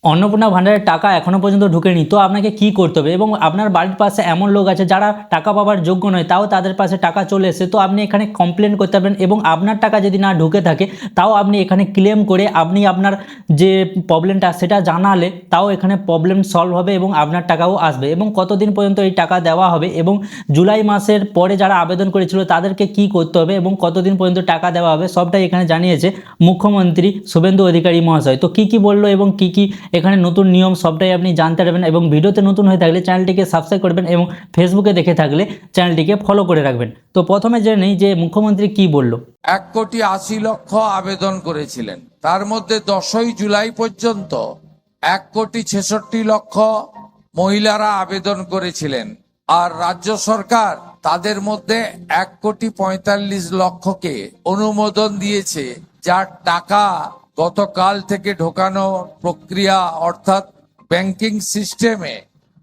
অন্নপূর্ণা ভান্ডারের টাকা এখনো পর্যন্ত ঢুকেনি, তো আপনাকে কি করতে হবে? এবং আপনার বাড়ির পাশে এমন লোক আছে যারা টাকা পাওয়ার যোগ্য নয়, তাও তাদের পাশে টাকা চলে এসেছে, তো আপনি এখানে কমপ্লেন করতে পারবেন এবং আপনার টাকা যদি না ঢুকে থাকে তাও আপনি এখানে ক্লেম করে আপনি আপনার যে প্রবলেমটা সেটা জানালে তাও এখানে প্রবলেম সলভ হবে এবং আপনার টাকাও আসবে। এবং কতদিন পর্যন্ত এই টাকা দেওয়া হবে এবং জুলাই মাসের পরে যারা আবেদন করেছিল তাদেরকে কি করতে হবে এবং কতদিন পর্যন্ত টাকা দেওয়া হবে সবটাই এখানে জানিয়েছে মুখ্যমন্ত্রী শুভেন্দু অধিকারী মহাশয়। তো কি কি বললো এবং কি কি এখানে নতুন নিয়ম সবটাই আপনি জানতে পারবেন। এবং ভিডিওতে নতুন হয়ে থাকলে চ্যানেলটিকে সাবস্ক্রাইব করবেন এবং ফেসবুকে দেখে থাকলে চ্যানেলটিকে ফলো করে রাখবেন। তো প্রথমে জেনে নিই যে মুখ্যমন্ত্রী কি বলল। 1,80,00,000 আবেদন করেছিলেন, তার মধ্যে 10ই জুলাই পর্যন্ত 1,66,00,000 মহিলারা আবেদন করেছিলেন। আর রাজ্য সরকার তাদের মধ্যে 1,45,00,000কে অনুমোদন দিয়েছে, যার টাকা গতকাল থেকে ঢোকানো প্রক্রিয়া অর্থাৎ ব্যাংকিং সিস্টেমে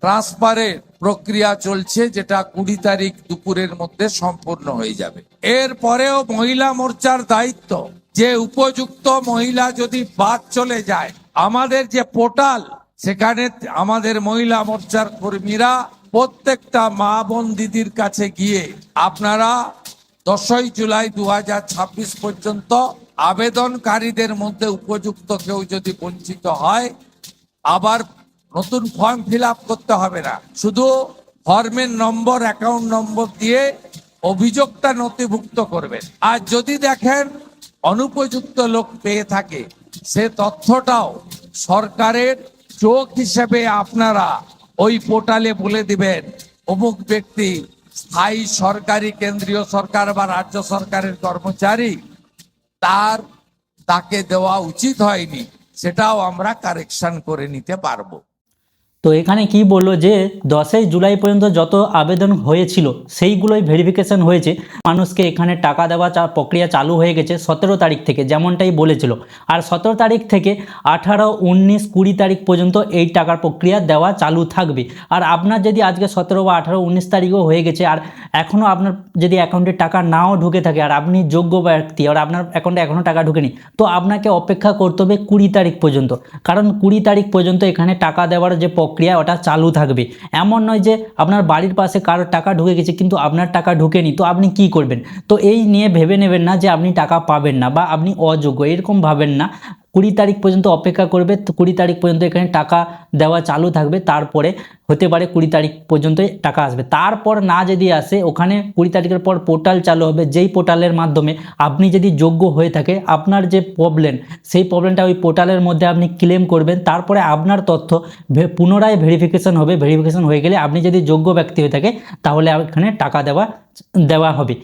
ট্রান্সফারের প্রক্রিয়া চলছে, যেটা 20 তারিখ দুপুরের মধ্যে সম্পূর্ণ হয়ে যাবে। এরপরেও মহিলা মোর্চার দায়িত্ব যে উপযুক্ত মহিলা যদি বাদ চলে যায়, আমাদের যে পোর্টাল সেখানে আমাদের মহিলা মোর্চার কর্মীরা প্রত্যেকটা মা বোন দিদির কাছে গিয়ে আপনারা 10ই জুলাই 2026 পর্যন্ত আবেদনকারীদের মধ্যে উপযুক্ত কেউ যদি বঞ্চিত হয়, আবার নতুন ফর্ম ফিল আপ করতে হবে না, শুধু ফর্মের নম্বর অ্যাকাউন্ট নম্বর দিয়ে অভিযোগটা নথিভুক্ত করবেন। আর যদি দেখেন অনুপযুক্ত লোক পেয়ে থাকে, সে তথ্যটাও সরকারের চোখ হিসেবে আপনারা ওই পোর্টালে বলে দিবেন অমুক ব্যক্তি স্থায়ী সরকারি কেন্দ্রীয় সরকার বা রাজ্য সরকারের কর্মচারী, তাকে দেওয়া উচিত হয়নি, সেটাও আমরা কারেকশন করে নিতে পারবো। তো এখানে কি বললো যে 10ই জুলাই পর্যন্ত যত আবেদন হয়েছিল সেইগুলোই ভেরিফিকেশন হয়েছে, মানুষকে এখানে টাকা দেওয়া প্রক্রিয়া চালু হয়ে গেছে 17 তারিখ থেকে, যেমনটাই বলেছিল। আর 17 তারিখ থেকে 18, 19, 20 তারিখ পর্যন্ত এই টাকার প্রক্রিয়া দেওয়া চালু থাকবে। আর আপনার যদি আজকে 17 বা 18, 19 তারিখও হয়ে গেছে আর এখনও আপনার যদি অ্যাকাউন্টে টাকা নাও ঢুকে থাকে আর আপনি যোগ্য ব্যক্তি আর আপনার অ্যাকাউন্টে এখনও টাকা ঢুকেনি, তো আপনাকে অপেক্ষা করতে হবে 20 তারিখ পর্যন্ত। কারণ 20 তারিখ পর্যন্ত এখানে টাকা দেওয়ার যে প্রক্রিয়া ওটা চালু থাকবে। এমন নয় যে আপনার বাড়ির পাশে কারোর টাকা ঢুকে গেছে কিন্তু আপনার টাকা ঢুকেনি, তো আপনি কি করবেন? তো এই নিয়ে ভেবে নেবেন না যে আপনি টাকা পাবেন না বা আপনি অযোগ্য, এরকম ভাবেন না। 20 তারিখ পর্যন্ত অপেক্ষা করবে, তো 20 তারিখ পর্যন্ত এখানে টাকা দেওয়া চালু থাকবে। তারপরে হতে পারে 20 তারিখ পর্যন্তই টাকা আসবে, তারপর না যদি আসে ওখানে 20 তারিখের পর পোর্টাল চালু হবে, যেই পোর্টালের মাধ্যমে আপনি যদি যোগ্য হয়ে থাকে আপনার যে প্রবলেম সেই প্রবলেমটা ওই পোর্টালের মধ্যে আপনি ক্লেম করবেন। তারপরে আপনার তথ্য পুনরায় ভেরিফিকেশন হবে, ভেরিফিকেশন হয়ে গেলে আপনি যদি যোগ্য ব্যক্তি হয়ে থাকে তাহলে এখানে টাকা দেওয়া হবে।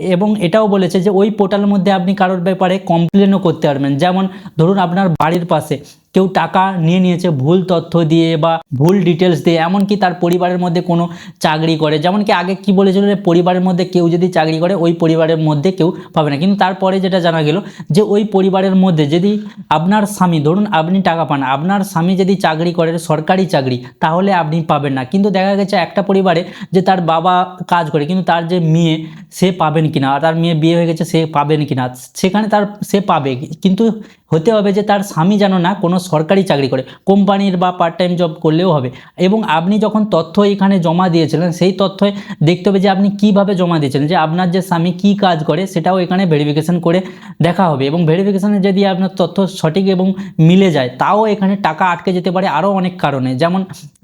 এবং এটাও বলেছে যে ওই পোর্টালের মধ্যে আপনি কারোর ব্যাপারে কমপ্লেনও করতে পারবেন। যেমন ধরুন আপনার বাড়ির পাশে কেউ টাকা নিয়ে নিয়েছে ভুল তথ্য দিয়ে বা ভুল ডিটেলস দিয়ে, এমনকি তার পরিবারের মধ্যে কোনো চাকরি করে, যেমন কি আগে কি বলেছিল যে পরিবারের মধ্যে কেউ যদি চাকরি করে ওই পরিবারের মধ্যে কেউ পাবে না, কিন্তু তারপরে যেটা জানা গেল যে ওই পরিবারের মধ্যে যদি আপনার স্বামী, ধরুন আপনি টাকা পান, আপনার স্বামী যদি চাকরি করে সরকারি চাকরি তাহলে আপনি পাবেন না। কিন্তু দেখা গেছে একটা পরিবারে যে তার বাবা কাজ করে কিন্তু তার যে মেয়ে সে পাবেন কিনা, তার মেয়ে বিয়ে হয়ে গেছে সে পাবেন কিনা, সেখানে সে পাবে, কিন্তু হতে হবে যে তার স্বামী যেন না কোনো সরকারি চাকরি করে, কোম্পানির বা পার্ট টাইম জব করলেও হবে। এবং আপনি যখন তথ্য এখানে জমা দিয়েছিলেন সেই তথ্য দেখতে হবে যে আপনি কিভাবে জমা দিয়েছিলেন, যে আপনার যে স্বামী কি কাজ করে সেটাও এখানে ভেরিফিকেশন করে দেখা হবে। এবং ভেরিফিকেশনে যদি আপনার তথ্য সঠিক এবং মিলে যায় তাও এখানে টাকা আটকে যেতে পারে আরও অনেক কারণে। যেমন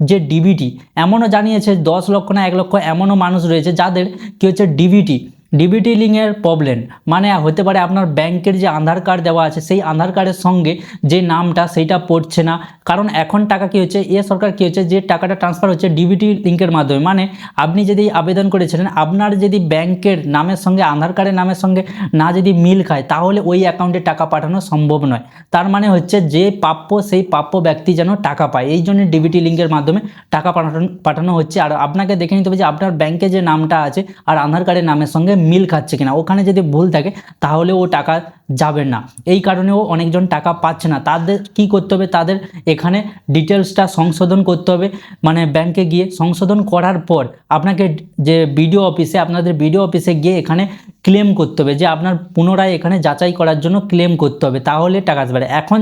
যে ডিবিটি, এমনও জানিয়েছে 10 লক্ষ না 1 লক্ষ এমনও মানুষ রয়েছে যাদের কি হচ্ছে ডিবিটি লিঙ্কের প্রবলেম, মানে হতে পারে আপনার ব্যাংকের যে আধার কার্ড দেওয়া আছে সেই আধার কার্ডের সঙ্গে যে নামটা সেইটা পড়ছে না। কারণ এখন টাকা কি হচ্ছে, সরকার কি হচ্ছে যে টাকাটা ট্রান্সফার হচ্ছে ডিবিটি লিঙ্কের মাধ্যমে, মানে আপনি যদি আবেদন করেছিলেন আপনার যদি ব্যাংকের নামের সঙ্গে আধার কার্ডের নামের সঙ্গে না যদি মিল খায় তাহলে ওই অ্যাকাউন্টে টাকা পাঠানো সম্ভব নয়। তার মানে হচ্ছে যে প্রাপ্য সেই প্রাপ্য ব্যক্তি যেন টাকা পায়, এই জন্য ডিবিটি লিঙ্কের মাধ্যমে টাকা পাঠানো হচ্ছে। আর আপনাকে দেখে নিতে হবে যে আপনার ব্যাংকে যে নামটা আছে আর আধার কার্ডের নামের সঙ্গে মিল খাচ্ছে কিনা, ওখানে যদি ভুল থাকে তাহলে ও টাকা যাবে না। এই কারণেও অনেকজন টাকা পাচ্ছে না। তাদের কি করতে হবে, তাদের এখানে ডিটেলসটা সংশোধন করতে হবে, মানে ব্যাংকে গিয়ে সংশোধন করার পর আপনাকে যে আপনাদের বিডিও অফিসে গিয়ে এখানে ক্লেম করতে হবে, যে আপনার পুনরায় এখানে যাচাই করার জন্য ক্লেম করতে হবে, তাহলে টাকা আসবে। এখন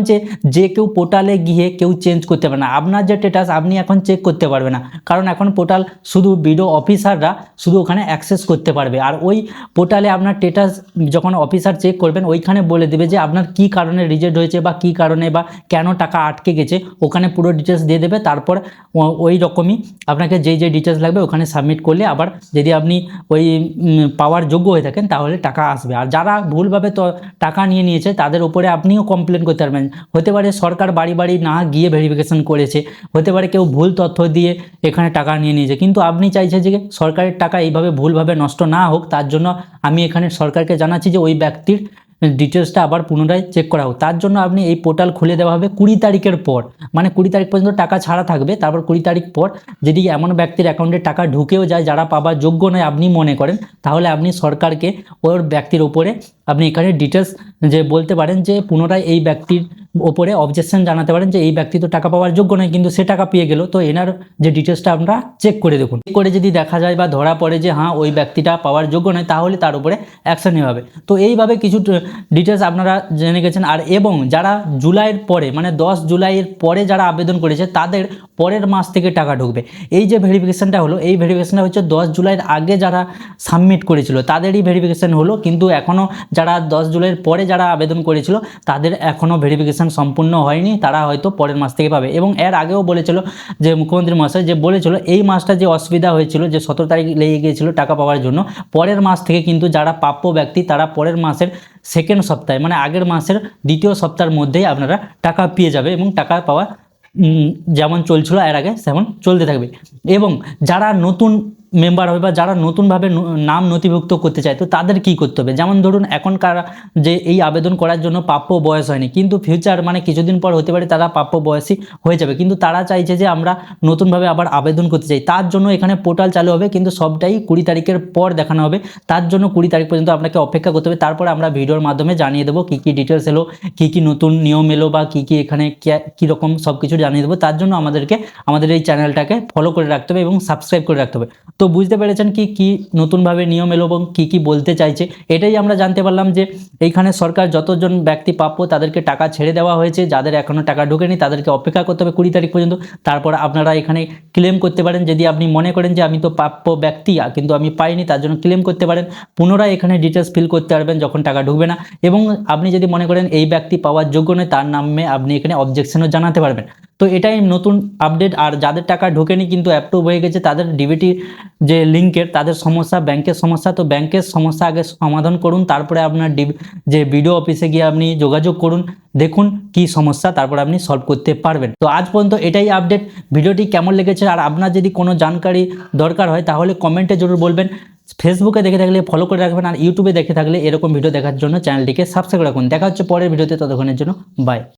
যে কেউ পোর্টালে গিয়ে কেউ চেঞ্জ করতে পারে না, আপনার যে স্ট্যাটাস আপনি এখন চেক করতে পারবে না, কারণ এখন পোর্টাল শুধু বিডিও অফিসাররা শুধু ওখানে অ্যাক্সেস করতে পারবে। আর ওই পোর্টালে আপনার স্ট্যাটাস যখন অফিসার চেক করবেন ওইখানে বলে দেবে যে আপনার কি কারণে রিজেক্ট হয়েছে বা কি কারণে বা কেন টাকা আটকে গেছে, ওখানে পুরো ডিটেলস দিয়ে দেবে। তারপর ওই রকমই আপনাকে যেই ডিটেলস লাগবে ওখানে সাবমিট করলে আবার যদি আপনি ওই পাওয়ার যোগ্য হয়ে থাকেন তাহলে টাকা আসবে। আর যারা ভুলভাবে তো টাকা নিয়েছে তাদের উপরে আপনিও কমপ্লেন করতে পারবেন। হতে পারে সরকার বাড়ি বাড়ি না গিয়ে ভেরিফিকেশন করেছে, হতে পারে কেউ ভুল তথ্য দিয়ে এখানে টাকা নিয়েছে, কিন্তু আপনি চাইছেন যে সরকারের টাকা এইভাবে ভুলভাবে নষ্ট না হোক। তার জন্য আমি এখানে সরকারকে জানাচ্ছি যে ওই ব্যক্তির ডিটেলসটা আবার পুনরায় চেক করা হোক। তার জন্য আপনি এই পোর্টাল খুলে দেওয়া হবে 20 তারিখের পর, মানে 20 তারিখ পর্যন্ত টাকা ছাড়া থাকবে। তারপর 20 তারিখ পর যদি এমন ব্যক্তির অ্যাকাউন্টে টাকা ঢুকেও যায় যারা পাবার যোগ্য নয় আপনি মনে করেন, তাহলে আপনি সরকারকে ওর ব্যক্তির ওপরে আপনি এখানে ডিটেলস যে বলতে পারেন যে পুনরায় এই ব্যক্তির ওপরে অবজেকশন জানাতে পারেন যে এই ব্যক্তি তো টাকা পাওয়ার যোগ্য নয় কিন্তু সে টাকা পেয়ে গেল, তো এনার যে ডিটেলসটা আমরা চেক করে দেখুন। চেক করে যদি দেখা যায় বা ধরা পড়ে যে হ্যাঁ ওই ব্যক্তিটা পাওয়ার যোগ্য নয় তাহলে তার উপরে অ্যাকশন নেওয়া হবে। তো এইভাবে কিছু ডিটেলস আপনারা জেনে গেছেন। আর এবং যারা জুলাইয়ের পরে মানে 10 জুলাইয়ের পরে যারা আবেদন করেছে তাদের পরের মাস থেকে টাকা ঢুকবে। এই যে ভেরিফিকেশনটা হলো এই ভেরিফিকেশনটা হচ্ছে 10 জুলাইয়ের আগে যারা সাবমিট করেছিল তাদেরই ভেরিফিকেশন হলো, কিন্তু এখনও যারা 10 জুলাইয়ের পরে যারা আবেদন করেছিল তাদের এখনও ভেরিফিকেশন সম্পূর্ণ হয়নি, তারা হয়তো পরের মাস থেকে পাবে। এবং এর আগেও বলেছিল যে মুখ্যমন্ত্রী মহাশয় যে বলেছিল এই মাসটা যে অসুবিধা হয়েছিল যে 17 তারিখ লেগে গিয়েছিল টাকা পাওয়ার জন্য, পরের মাস থেকে কিন্তু যারা প্রাপ্য ব্যক্তি তারা পরের মাসের সেকেন্ড সপ্তাহে মানে আগের মাসের দ্বিতীয় সপ্তাহের মধ্যেই আপনারা টাকা পেয়ে যাবে এবং টাকা পাওয়া যেমন চলছিল এর আগে তেমন চলতে থাকবে। এবং যারা নতুন মেম্বার হবে বা যারা নতুনভাবে নাম নথিভুক্ত করতে চায় তো তাদের কি করতে হবে, যেমন ধরুন এখনকার যে এই আবেদন করার জন্য প্রাপ্য বয়স হয়নি, কিন্তু ফিউচার মানে কিছুদিন পর হতে পারে তারা প্রাপ্য বয়সী হয়ে যাবে, কিন্তু তারা চাইছে যে আমরা নতুনভাবে আবার আবেদন করতে চাই। তার জন্য এখানে পোর্টাল চালু হবে, কিন্তু সবটাই 20 তারিখের পর দেখানো হবে। তার জন্য 20 তারিখ পর্যন্ত আপনাকে অপেক্ষা করতে হবে। তারপরে আমরা ভিডিওর মাধ্যমে জানিয়ে দেবো কী কী ডিটেলস এলো, কী কী নতুন নিয়ম এলো বা কী কী এখানে কীরকম সব কিছু জানিয়ে দেবো। তার জন্য আমাদেরকে আমাদের এই চ্যানেলটাকে ফলো করে রাখতে হবে এবং সাবস্ক্রাইব করে রাখতে হবে। তো বুঝতে পেরেছেন কি নতুনভাবে নিয়ম এলো এবং কী বলতে চাইছে, এটাই আমরা জানতে পারলাম যে এইখানে সরকার যতজন ব্যক্তি প্রাপ্য তাদেরকে টাকা ছেড়ে দেওয়া হয়েছে, যাদের এখনও টাকা ঢোকেনি তাদেরকে অপেক্ষা করতে হবে 20 তারিখ পর্যন্ত। তারপর আপনারা এখানে ক্লেম করতে পারেন, যদি আপনি মনে করেন যে আমি তো প্রাপ্য ব্যক্তি কিন্তু আমি পাইনি, তার জন্য ক্লেম করতে পারেন। পুনরায় এখানে ডিটেলস ফিল করতে পারবেন যখন টাকা ঢুকবে না। এবং আপনি যদি মনে করেন এই ব্যক্তি পাওয়ার যোগ্য নয় তার নামে আপনি এখানে অবজেকশনও জানাতে পারবেন। তো এটাই নতুন আপডেট। আর যাদের টাকা ঢোকেনি কিন্তু অ্যাপ্রুভ হয়ে গেছে তাদের ডিবিটি যে লিঙ্কের তাদের সমস্যা ব্যাংকের সমস্যা, তো ব্যাংকের সমস্যা আগে সমাধান করুন, তারপরে আপনার যে বিডিও অফিসে গিয়ে আপনি যোগাযোগ করুন, দেখুন কি সমস্যা, তারপর আপনি সলভ করতে পারবেন। তো আজ পর্যন্ত এটাই আপডেট। ভিডিওটি কেমন লেগেছে আর আপনার যদি কোনো জানকারি দরকার হয় তাহলে কমেন্টে জরুর বলবেন। ফেসবুকে দেখে থাকলে ফলো করে রাখবেন, আর ইউটিউবে দেখে থাকলে এরকম ভিডিও দেখার জন্য চ্যানেলটিকে সাবস্ক্রাইব রাখুন। দেখা হচ্ছে পরের ভিডিওতে, ততক্ষণের জন্য বাই।